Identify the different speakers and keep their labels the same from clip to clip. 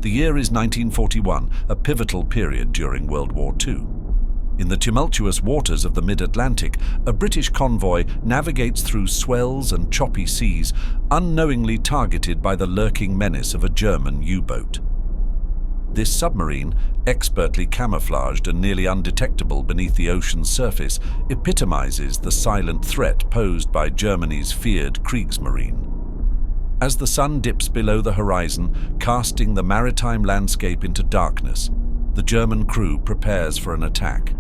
Speaker 1: The year is 1941, a pivotal period during World War II. In the tumultuous waters of the mid-Atlantic, a British convoy navigates through swells and choppy seas, unknowingly targeted by the lurking menace of a German U-boat. This submarine, expertly camouflaged and nearly undetectable beneath the ocean's surface, epitomizes the silent threat posed by Germany's feared Kriegsmarine. As the sun dips below the horizon, casting the maritime landscape into darkness, the German crew prepares for an attack.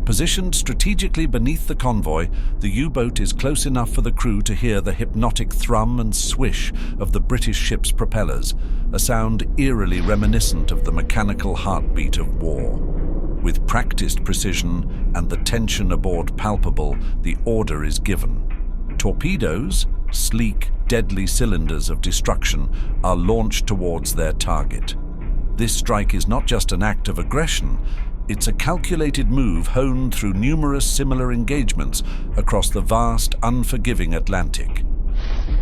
Speaker 1: Positioned strategically beneath the convoy, the U-boat is close enough for the crew to hear the hypnotic thrum and swish of the British ship's propellers, a sound eerily reminiscent of the mechanical heartbeat of war. With practiced precision and the tension aboard palpable, the order is given. Torpedoes, sleek, deadly cylinders of destruction, are launched towards their target. This strike is not just an act of aggression, it's a calculated move honed through numerous similar engagements across the vast, unforgiving Atlantic.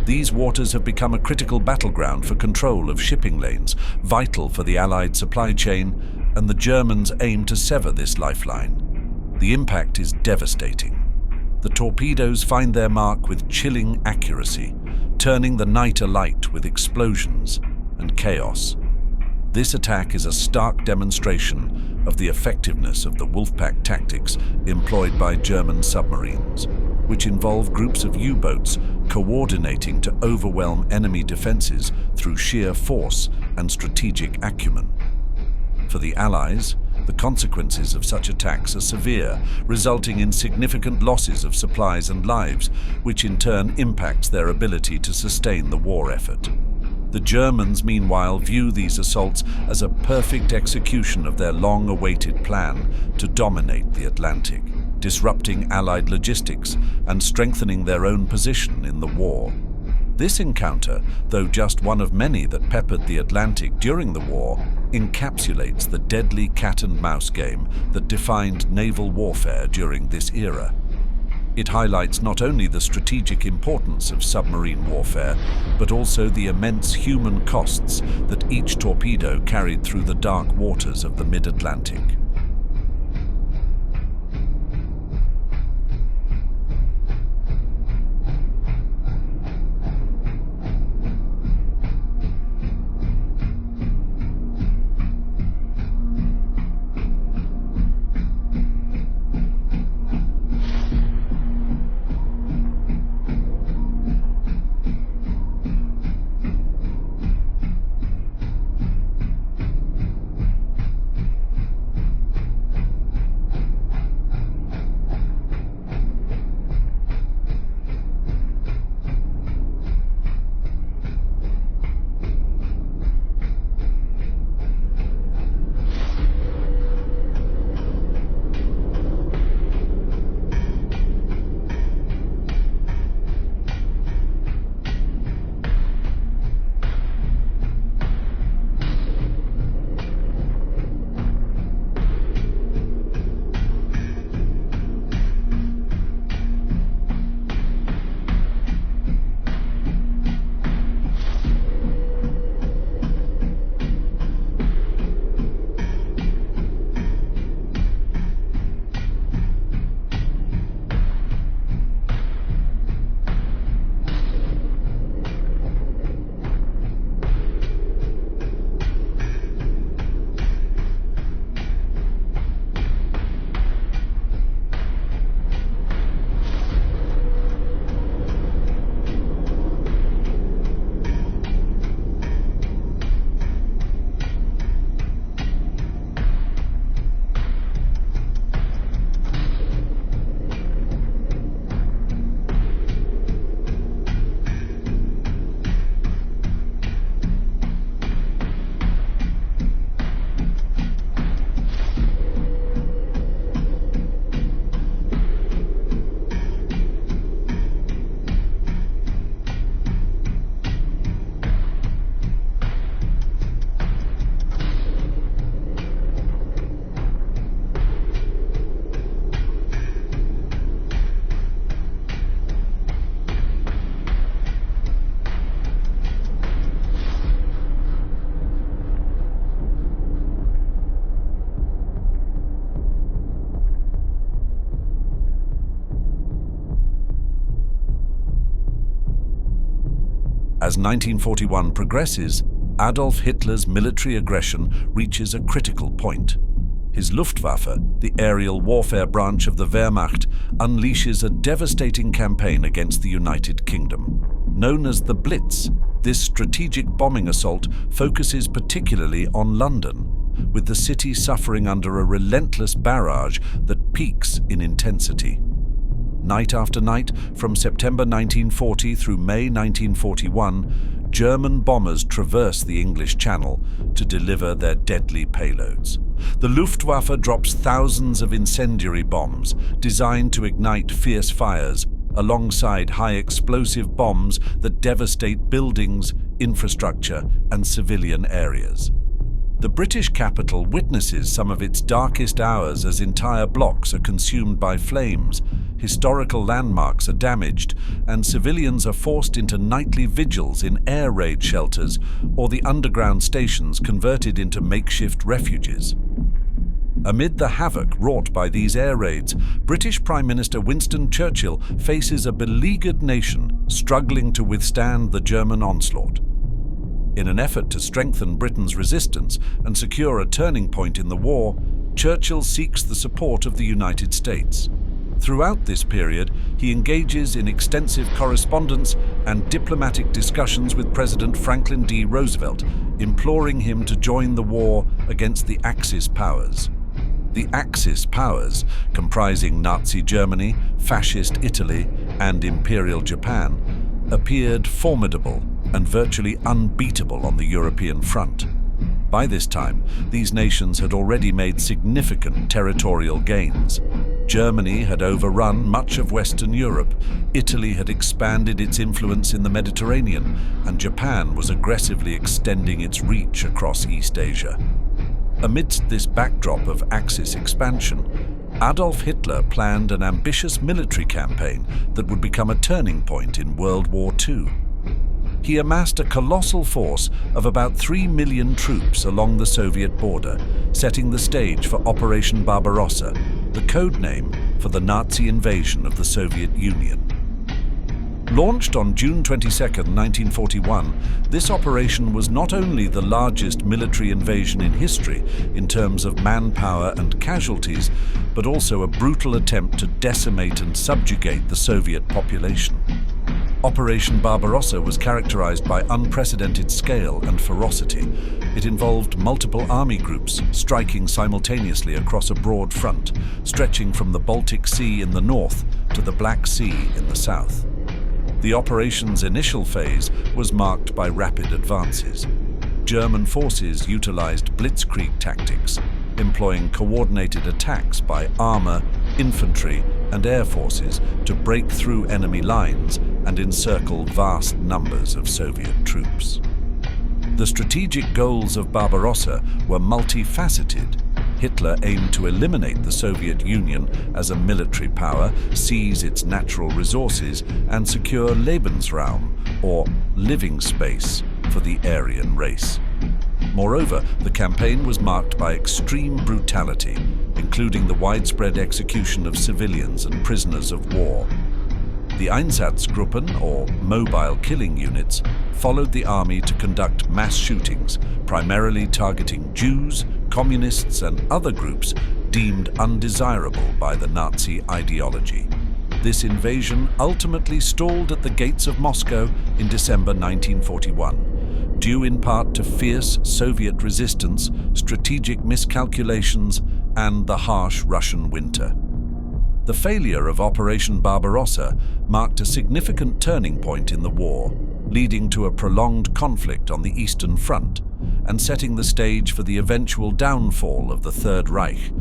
Speaker 1: These waters have become a critical battleground for control of shipping lanes, vital for the Allied supply chain, and the Germans aim to sever this lifeline. The impact is devastating. The torpedoes find their mark with chilling accuracy, turning the night alight with explosions and chaos. This attack is a stark demonstration of the effectiveness of the Wolfpack tactics employed by German submarines, which involve groups of U-boats coordinating to overwhelm enemy defenses through sheer force and strategic acumen. For the Allies, the consequences of such attacks are severe, resulting in significant losses of supplies and lives, which in turn impacts their ability to sustain the war effort. The Germans, meanwhile, view these assaults as a perfect execution of their long-awaited plan to dominate the Atlantic, disrupting Allied logistics and strengthening their own position in the war. This encounter, though just one of many that peppered the Atlantic during the war, encapsulates the deadly cat-and-mouse game that defined naval warfare during this era. It highlights not only the strategic importance of submarine warfare, but also the immense human costs that each torpedo carried through the dark waters of the mid-Atlantic. As 1941 progresses, Adolf Hitler's military aggression reaches a critical point. His Luftwaffe, the aerial warfare branch of the Wehrmacht, unleashes a devastating campaign against the United Kingdom. Known as the Blitz, this strategic bombing assault focuses particularly on London, with the city suffering under a relentless barrage that peaks in intensity. Night after night, from September 1940 through May 1941, German bombers traverse the English Channel to deliver their deadly payloads. The Luftwaffe drops thousands of incendiary bombs designed to ignite fierce fires, alongside high-explosive bombs that devastate buildings, infrastructure, and civilian areas. The British capital witnesses some of its darkest hours as entire blocks are consumed by flames, historical landmarks are damaged, and civilians are forced into nightly vigils in air raid shelters or the underground stations converted into makeshift refuges. Amid the havoc wrought by these air raids, British Prime Minister Winston Churchill faces a beleaguered nation struggling to withstand the German onslaught. In an effort to strengthen Britain's resistance and secure a turning point in the war, Churchill seeks the support of the United States. Throughout this period, he engages in extensive correspondence and diplomatic discussions with President Franklin D. Roosevelt, imploring him to join the war against the Axis powers. The Axis powers, comprising Nazi Germany, Fascist Italy, and Imperial Japan, appeared formidable and virtually unbeatable on the European front. By this time, these nations had already made significant territorial gains. Germany had overrun much of Western Europe, Italy had expanded its influence in the Mediterranean, and Japan was aggressively extending its reach across East Asia. Amidst this backdrop of Axis expansion, Adolf Hitler planned an ambitious military campaign that would become a turning point in World War II. He amassed a colossal force of about 3 million troops along the Soviet border, setting the stage for Operation Barbarossa, the code name for the Nazi invasion of the Soviet Union. Launched on June 22, 1941, this operation was not only the largest military invasion in history in terms of manpower and casualties, but also a brutal attempt to decimate and subjugate the Soviet population. Operation Barbarossa was characterized by unprecedented scale and ferocity. It involved multiple army groups striking simultaneously across a broad front, stretching from the Baltic Sea in the north to the Black Sea in the south. The operation's initial phase was marked by rapid advances. German forces utilized blitzkrieg tactics, employing coordinated attacks by armor, infantry, and air forces to break through enemy lines and encircle vast numbers of Soviet troops. The strategic goals of Barbarossa were multifaceted. Hitler aimed to eliminate the Soviet Union as a military power, seize its natural resources, and secure Lebensraum, or living space, for the Aryan race. Moreover, the campaign was marked by extreme brutality, including the widespread execution of civilians and prisoners of war. The Einsatzgruppen, or mobile killing units, followed the army to conduct mass shootings, primarily targeting Jews, communists, and other groups deemed undesirable by the Nazi ideology. This invasion ultimately stalled at the gates of Moscow in December 1941, due in part to fierce Soviet resistance, strategic miscalculations, and the harsh Russian winter. The failure of Operation Barbarossa marked a significant turning point in the war, leading to a prolonged conflict on the Eastern Front and setting the stage for the eventual downfall of the Third Reich.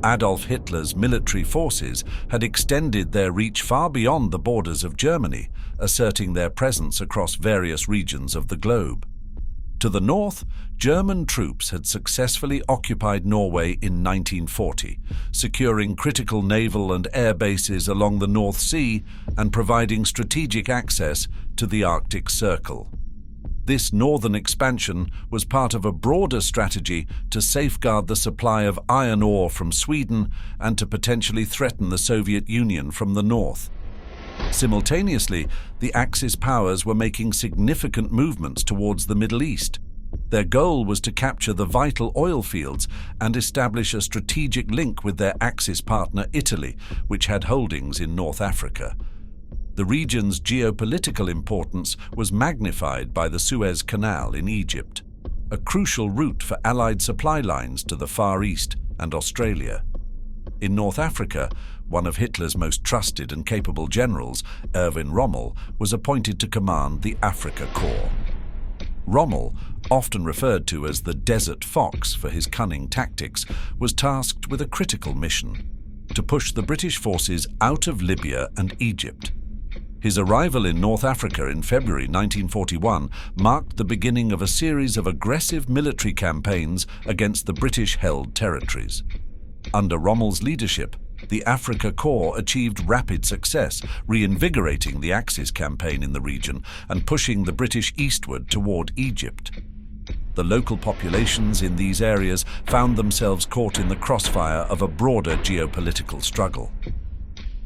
Speaker 1: Adolf Hitler's military forces had extended their reach far beyond the borders of Germany, asserting their presence across various regions of the globe. To the north, German troops had successfully occupied Norway in 1940, securing critical naval and air bases along the North Sea and providing strategic access to the Arctic Circle. This northern expansion was part of a broader strategy to safeguard the supply of iron ore from Sweden and to potentially threaten the Soviet Union from the north. Simultaneously, the Axis powers were making significant movements towards the Middle East. Their goal was to capture the vital oil fields and establish a strategic link with their Axis partner Italy, which had holdings in North Africa. The region's geopolitical importance was magnified by the Suez Canal in Egypt, a crucial route for Allied supply lines to the Far East and Australia. In North Africa, one of Hitler's most trusted and capable generals, Erwin Rommel, was appointed to command the Afrika Korps. Rommel, often referred to as the Desert Fox for his cunning tactics, was tasked with a critical mission: to push the British forces out of Libya and Egypt. His arrival in North Africa in February 1941 marked the beginning of a series of aggressive military campaigns against the British-held territories. Under Rommel's leadership, the Afrika Korps achieved rapid success, reinvigorating the Axis campaign in the region and pushing the British eastward toward Egypt. The local populations in these areas found themselves caught in the crossfire of a broader geopolitical struggle.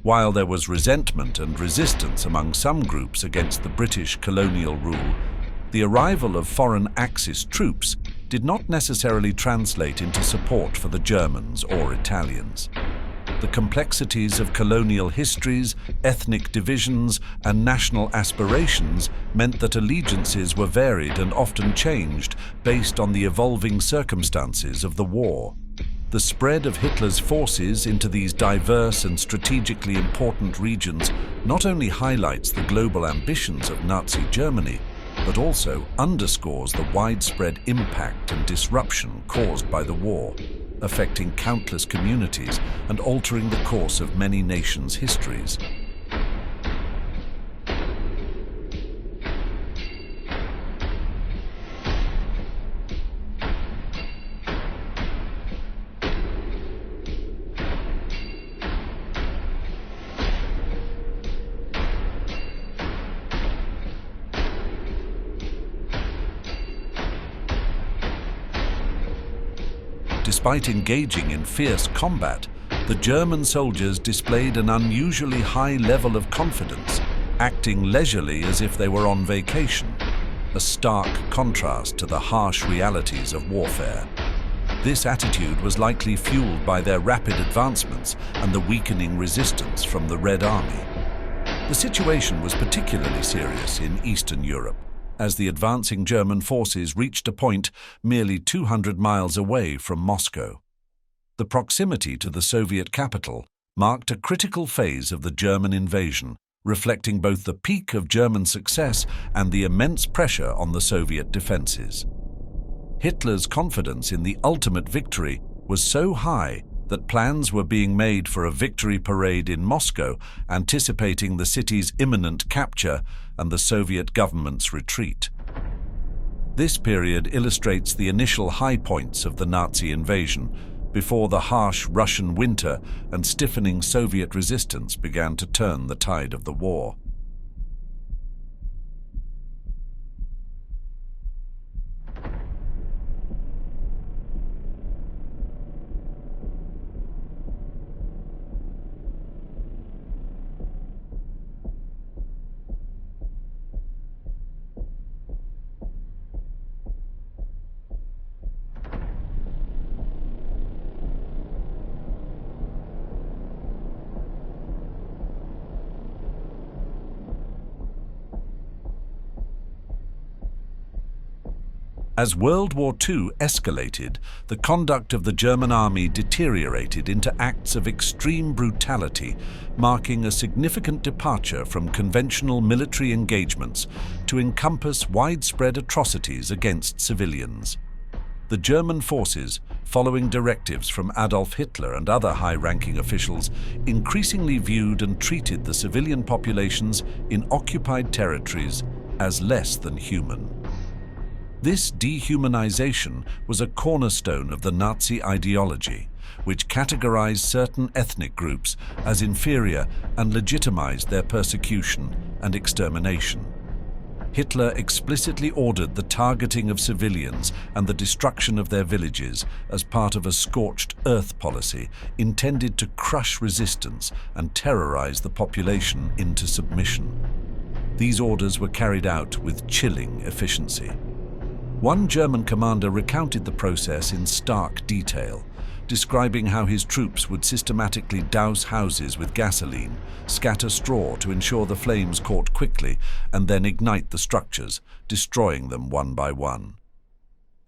Speaker 1: While there was resentment and resistance among some groups against the British colonial rule, the arrival of foreign Axis troops did not necessarily translate into support for the Germans or Italians. The complexities of colonial histories, ethnic divisions, and national aspirations meant that allegiances were varied and often changed based on the evolving circumstances of the war. The spread of Hitler's forces into these diverse and strategically important regions not only highlights the global ambitions of Nazi Germany, but also underscores the widespread impact and disruption caused by the war, affecting countless communities and altering the course of many nations' histories. Despite engaging in fierce combat, the German soldiers displayed an unusually high level of confidence, acting leisurely as if they were on vacation, a stark contrast to the harsh realities of warfare. This attitude was likely fueled by their rapid advancements and the weakening resistance from the Red Army. The situation was particularly serious in Eastern Europe, as the advancing German forces reached a point merely 200 miles away from Moscow. The proximity to the Soviet capital marked a critical phase of the German invasion, reflecting both the peak of German success and the immense pressure on the Soviet defenses. Hitler's confidence in the ultimate victory was so high that plans were being made for a victory parade in Moscow, anticipating the city's imminent capture and the Soviet government's retreat. This period illustrates the initial high points of the Nazi invasion, before the harsh Russian winter and stiffening Soviet resistance began to turn the tide of the war. As World War II escalated, the conduct of the German army deteriorated into acts of extreme brutality, marking a significant departure from conventional military engagements to encompass widespread atrocities against civilians. The German forces, following directives from Adolf Hitler and other high-ranking officials, increasingly viewed and treated the civilian populations in occupied territories as less than human. This dehumanization was a cornerstone of the Nazi ideology, which categorized certain ethnic groups as inferior and legitimized their persecution and extermination. Hitler explicitly ordered the targeting of civilians and the destruction of their villages as part of a scorched earth policy intended to crush resistance and terrorize the population into submission. These orders were carried out with chilling efficiency. One German commander recounted the process in stark detail, describing how his troops would systematically douse houses with gasoline, scatter straw to ensure the flames caught quickly, and then ignite the structures, destroying them one by one.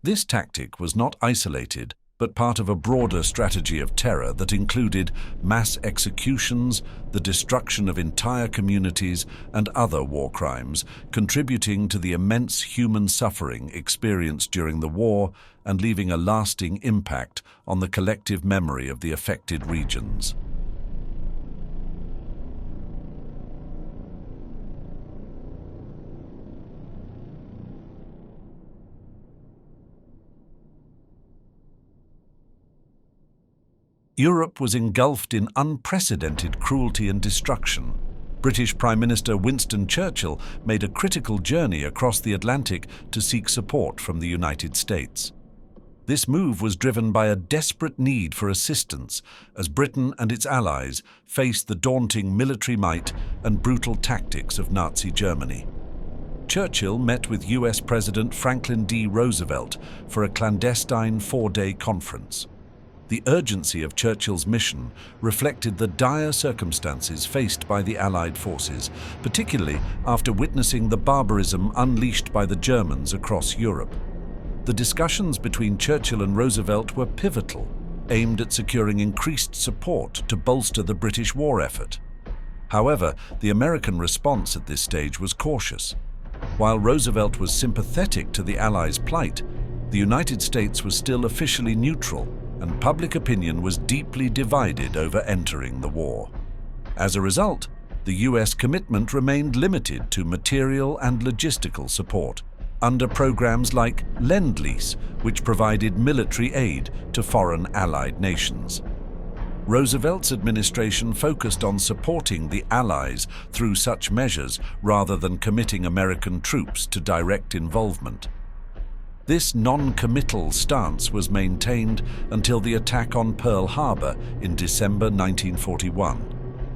Speaker 1: This tactic was not isolated, but part of a broader strategy of terror that included mass executions, the destruction of entire communities, and other war crimes, contributing to the immense human suffering experienced during the war and leaving a lasting impact on the collective memory of the affected regions. Europe was engulfed in unprecedented cruelty and destruction. British Prime Minister Winston Churchill made a critical journey across the Atlantic to seek support from the United States. This move was driven by a desperate need for assistance as Britain and its allies faced the daunting military might and brutal tactics of Nazi Germany. Churchill met with US President Franklin D. Roosevelt for a clandestine 4-day conference. The urgency of Churchill's mission reflected the dire circumstances faced by the Allied forces, particularly after witnessing the barbarism unleashed by the Germans across Europe. The discussions between Churchill and Roosevelt were pivotal, aimed at securing increased support to bolster the British war effort. However, the American response at this stage was cautious. While Roosevelt was sympathetic to the Allies' plight, the United States was still officially neutral, and public opinion was deeply divided over entering the war. As a result, the US commitment remained limited to material and logistical support under programs like Lend-Lease, which provided military aid to foreign allied nations. Roosevelt's administration focused on supporting the Allies through such measures rather than committing American troops to direct involvement. This non-committal stance was maintained until the attack on Pearl Harbor in December 1941,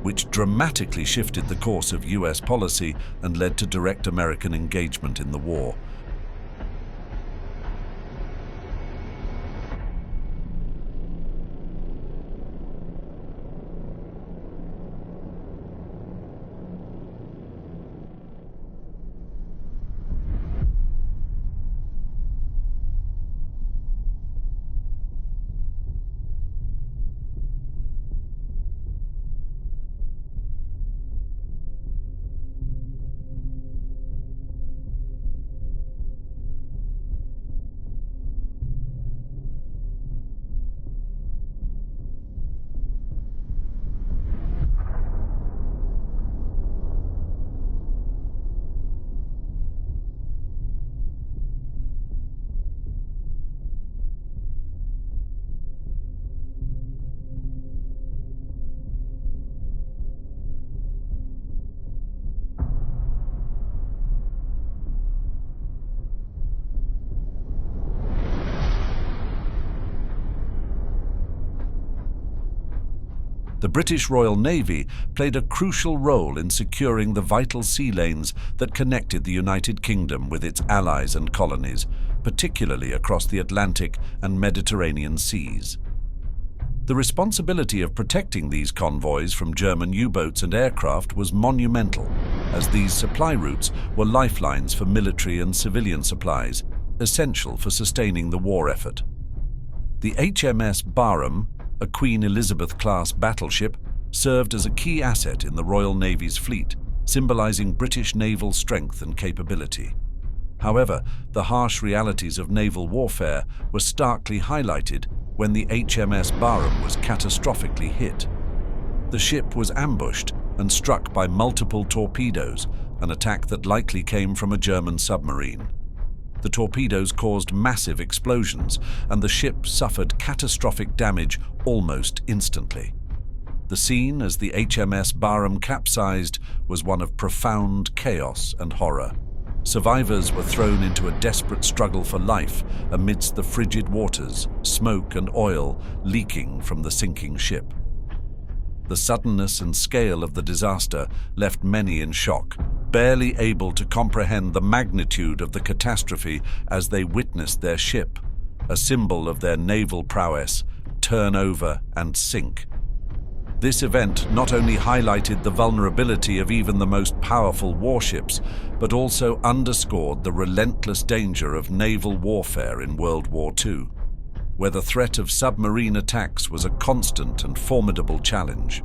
Speaker 1: which dramatically shifted the course of US policy and led to direct American engagement in the war. The British Royal Navy played a crucial role in securing the vital sea lanes that connected the United Kingdom with its allies and colonies, particularly across the Atlantic and Mediterranean seas. The responsibility of protecting these convoys from German U-boats and aircraft was monumental, as these supply routes were lifelines for military and civilian supplies, essential for sustaining the war effort. The HMS Barham, a Queen Elizabeth-class battleship, served as a key asset in the Royal Navy's fleet, symbolizing British naval strength and capability. However, the harsh realities of naval warfare were starkly highlighted when the HMS Barham was catastrophically hit. The ship was ambushed and struck by multiple torpedoes, an attack that likely came from a German submarine. The torpedoes caused massive explosions, and the ship suffered catastrophic damage almost instantly. The scene as the HMS Barham capsized was one of profound chaos and horror. Survivors were thrown into a desperate struggle for life amidst the frigid waters, smoke and oil leaking from the sinking ship. The suddenness and scale of the disaster left many in shock, barely able to comprehend the magnitude of the catastrophe as they witnessed their ship, a symbol of their naval prowess, turn over and sink. This event not only highlighted the vulnerability of even the most powerful warships, but also underscored the relentless danger of naval warfare in World War II, where the threat of submarine attacks was a constant and formidable challenge.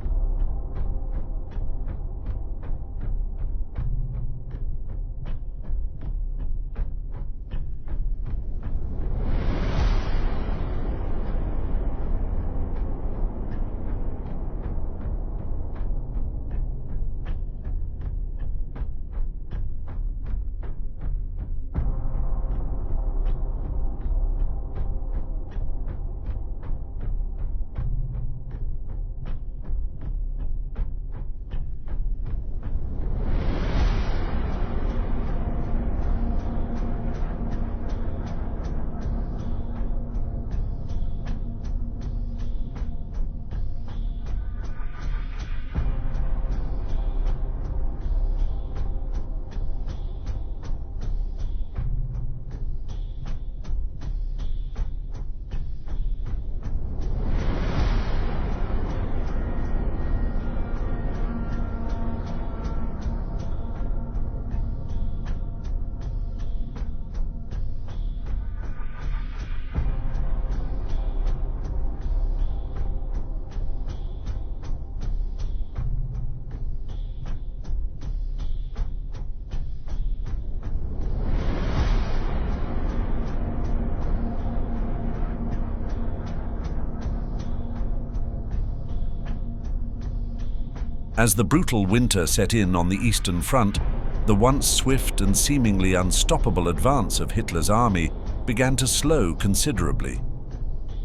Speaker 1: As the brutal winter set in on the Eastern Front, the once swift and seemingly unstoppable advance of Hitler's army began to slow considerably.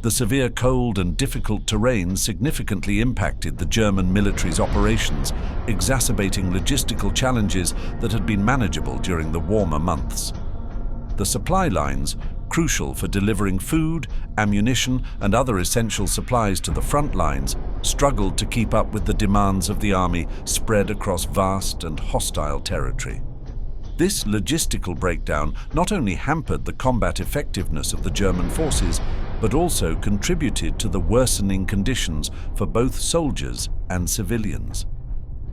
Speaker 1: The severe cold and difficult terrain significantly impacted the German military's operations, exacerbating logistical challenges that had been manageable during the warmer months. The supply lines, crucial for delivering food, ammunition, and other essential supplies to the front lines, struggled to keep up with the demands of the army spread across vast and hostile territory. This logistical breakdown not only hampered the combat effectiveness of the German forces, but also contributed to the worsening conditions for both soldiers and civilians.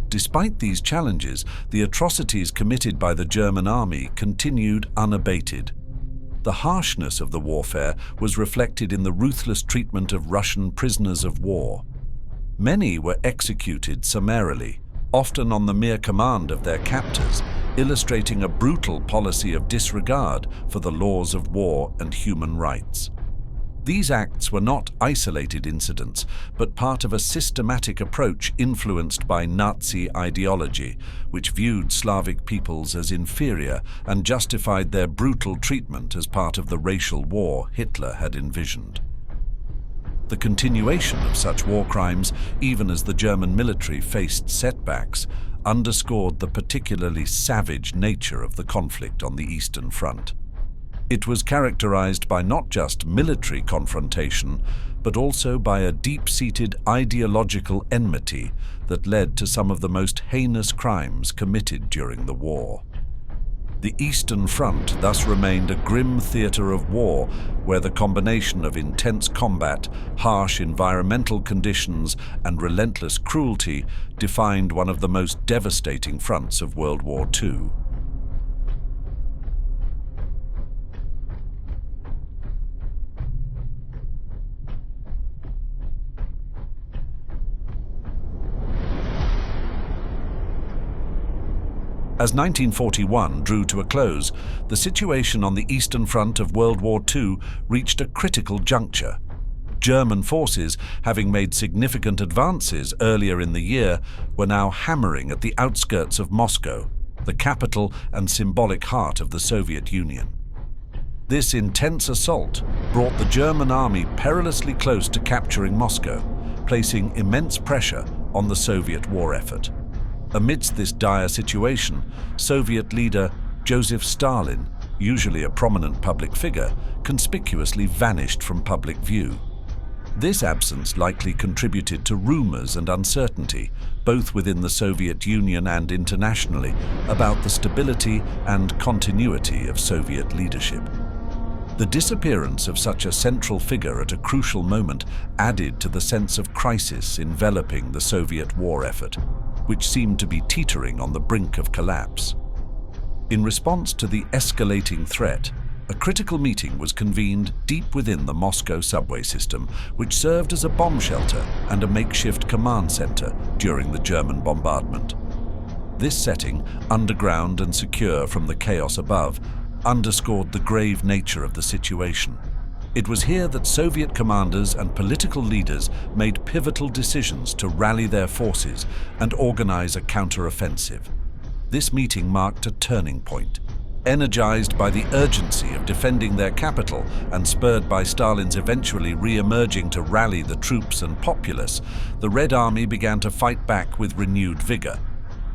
Speaker 1: Despite these challenges, the atrocities committed by the German army continued unabated. The harshness of the warfare was reflected in the ruthless treatment of Russian prisoners of war. Many were executed summarily, often on the mere command of their captors, illustrating a brutal policy of disregard for the laws of war and human rights. These acts were not isolated incidents, but part of a systematic approach influenced by Nazi ideology, which viewed Slavic peoples as inferior and justified their brutal treatment as part of the racial war Hitler had envisioned. The continuation of such war crimes, even as the German military faced setbacks, underscored the particularly savage nature of the conflict on the Eastern Front. It was characterized by not just military confrontation, but also by a deep-seated ideological enmity that led to some of the most heinous crimes committed during the war. The Eastern Front thus remained a grim theater of war where the combination of intense combat, harsh environmental conditions, and relentless cruelty defined one of the most devastating fronts of World War II. As 1941 drew to a close, the situation on the Eastern Front of World War II reached a critical juncture. German forces, having made significant advances earlier in the year, were now hammering at the outskirts of Moscow, the capital and symbolic heart of the Soviet Union. This intense assault brought the German army perilously close to capturing Moscow, placing immense pressure on the Soviet war effort. Amidst this dire situation, Soviet leader Joseph Stalin, usually a prominent public figure, conspicuously vanished from public view. This absence likely contributed to rumors and uncertainty, both within the Soviet Union and internationally, about the stability and continuity of Soviet leadership. The disappearance of such a central figure at a crucial moment added to the sense of crisis enveloping the Soviet war effort, which seemed to be teetering on the brink of collapse. In response to the escalating threat, a critical meeting was convened deep within the Moscow subway system, which served as a bomb shelter and a makeshift command center during the German bombardment. This setting, underground and secure from the chaos above, underscored the grave nature of the situation. It was here that Soviet commanders and political leaders made pivotal decisions to rally their forces and organize a counteroffensive. This meeting marked a turning point. Energized by the urgency of defending their capital and spurred by Stalin's eventually re-emerging to rally the troops and populace, the Red Army began to fight back with renewed vigor.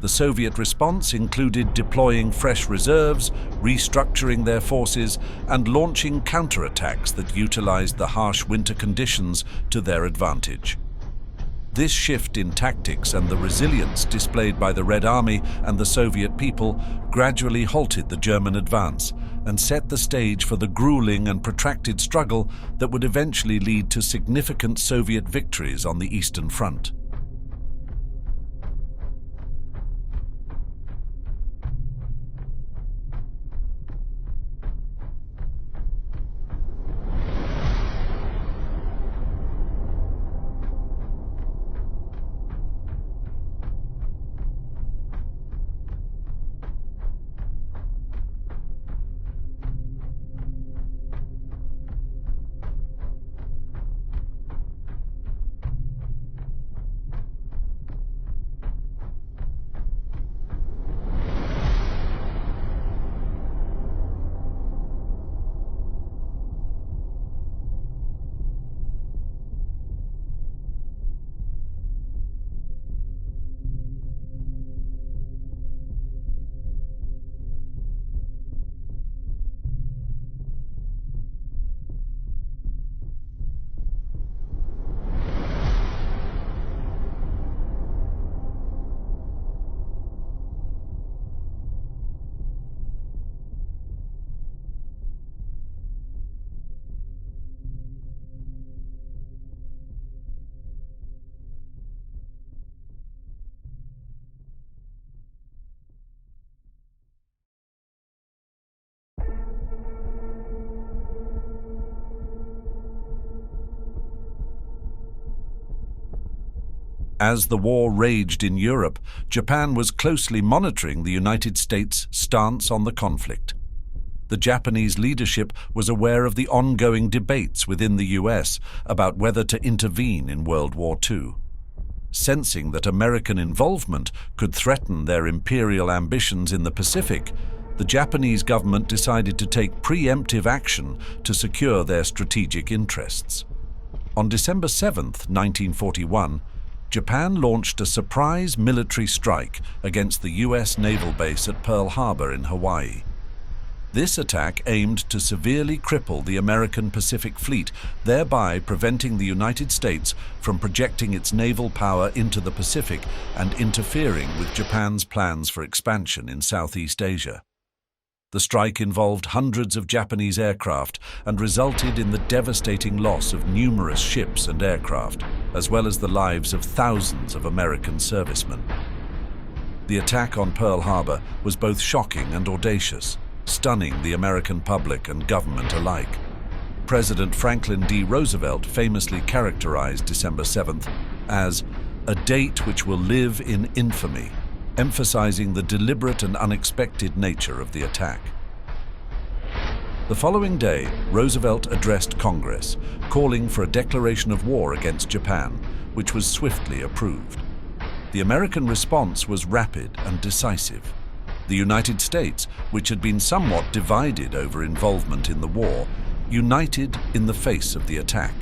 Speaker 1: The Soviet response included deploying fresh reserves, restructuring their forces, and launching counterattacks that utilized the harsh winter conditions to their advantage. This shift in tactics and the resilience displayed by the Red Army and the Soviet people gradually halted the German advance and set the stage for the grueling and protracted struggle that would eventually lead to significant Soviet victories on the Eastern Front. As the war raged in Europe, Japan was closely monitoring the United States' stance on the conflict. The Japanese leadership was aware of the ongoing debates within the US about whether to intervene in World War II. Sensing that American involvement could threaten their imperial ambitions in the Pacific, the Japanese government decided to take preemptive action to secure their strategic interests. On December 7, 1941, Japan launched a surprise military strike against the US naval base at Pearl Harbor in Hawaii. This attack aimed to severely cripple the American Pacific Fleet, thereby preventing the United States from projecting its naval power into the Pacific and interfering with Japan's plans for expansion in Southeast Asia. The strike involved hundreds of Japanese aircraft and resulted in the devastating loss of numerous ships and aircraft, as well as the lives of thousands of American servicemen. The attack on Pearl Harbor was both shocking and audacious, stunning the American public and government alike. President Franklin D. Roosevelt famously characterized December 7th as a date which will live in infamy, emphasizing the deliberate and unexpected nature of the attack. The following day, Roosevelt addressed Congress, calling for a declaration of war against Japan, which was swiftly approved. The American response was rapid and decisive. The United States, which had been somewhat divided over involvement in the war, united in the face of the attack.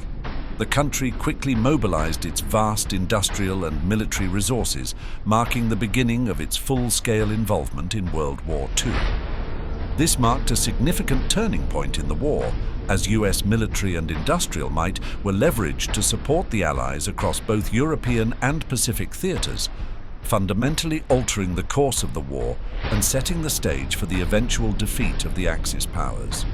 Speaker 1: The country quickly mobilized its vast industrial and military resources, marking the beginning of its full-scale involvement in World War II. This marked a significant turning point in the war, as US military and industrial might were leveraged to support the Allies across both European and Pacific theaters, fundamentally altering the course of the war and setting the stage for the eventual defeat of the Axis powers.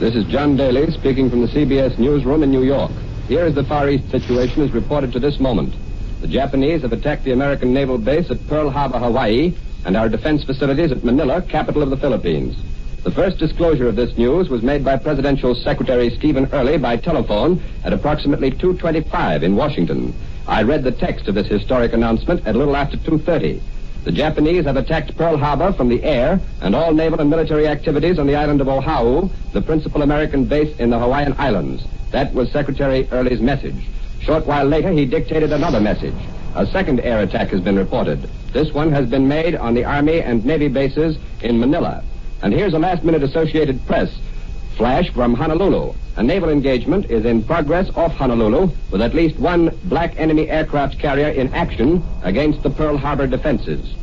Speaker 2: This is John Daly speaking from the CBS newsroom in New York. Here is the Far East situation as reported to this moment. The Japanese have attacked the American naval base at Pearl Harbor, Hawaii, and our defense facilities at Manila, capital of the Philippines. The first disclosure of this news was made by Presidential Secretary Stephen Early by telephone at approximately 2:25 in Washington. I read the text of this historic announcement at a little after 2:30. The Japanese have attacked Pearl Harbor from the air, and all naval and military activities on the island of Oahu, the principal American base in the Hawaiian Islands. That was Secretary Early's message. Short while later, he dictated another message. A second air attack has been reported. This one has been made on the Army and Navy bases in Manila. And here's a last-minute Associated Press flash from Honolulu. A naval engagement is in progress off Honolulu with at least one black enemy aircraft carrier in action against the Pearl Harbor defenses.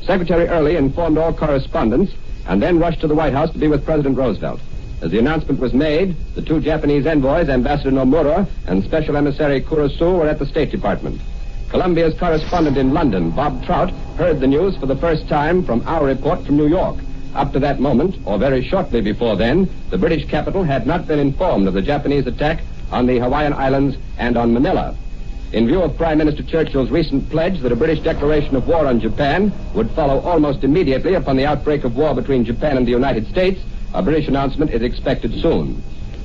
Speaker 2: Secretary Early informed all correspondents and then rushed to the White House to be with President Roosevelt. As the announcement was made, the two Japanese envoys, Ambassador Nomura and Special Emissary Kurosu, were at the State Department. Columbia's correspondent in London, Bob Trout, heard the news for the first time from our report from New York. Up to that moment, or very shortly before then, the British capital had not been informed of the Japanese attack on the Hawaiian Islands and on Manila. In view of Prime Minister Churchill's recent pledge that a British declaration of war on Japan would follow almost immediately upon the outbreak of war between Japan and the United States, a British announcement is expected soon.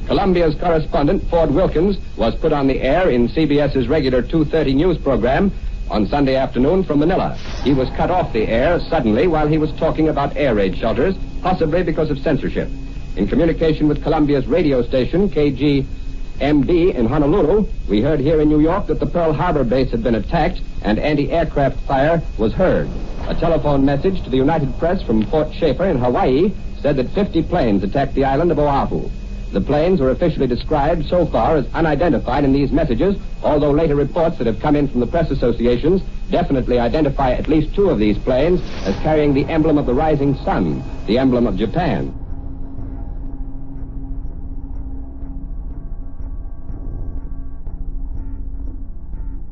Speaker 2: Columbia's correspondent, Ford Wilkins, was put on the air in CBS's regular 2:30 news program on Sunday afternoon from Manila. He was cut off the air suddenly while he was talking about air raid shelters, possibly because of censorship. In communication with Columbia's radio station, KGMD in Honolulu, we heard here in New York that the Pearl Harbor base had been attacked and anti-aircraft fire was heard. A telephone message to the United Press from Fort Schaefer in Hawaii said that 50 planes attacked the island of Oahu. The planes were officially described so far as unidentified in these messages, although later reports that have come in from the press associations definitely identify at least 2 of these planes as carrying the emblem of the rising sun, the emblem of Japan.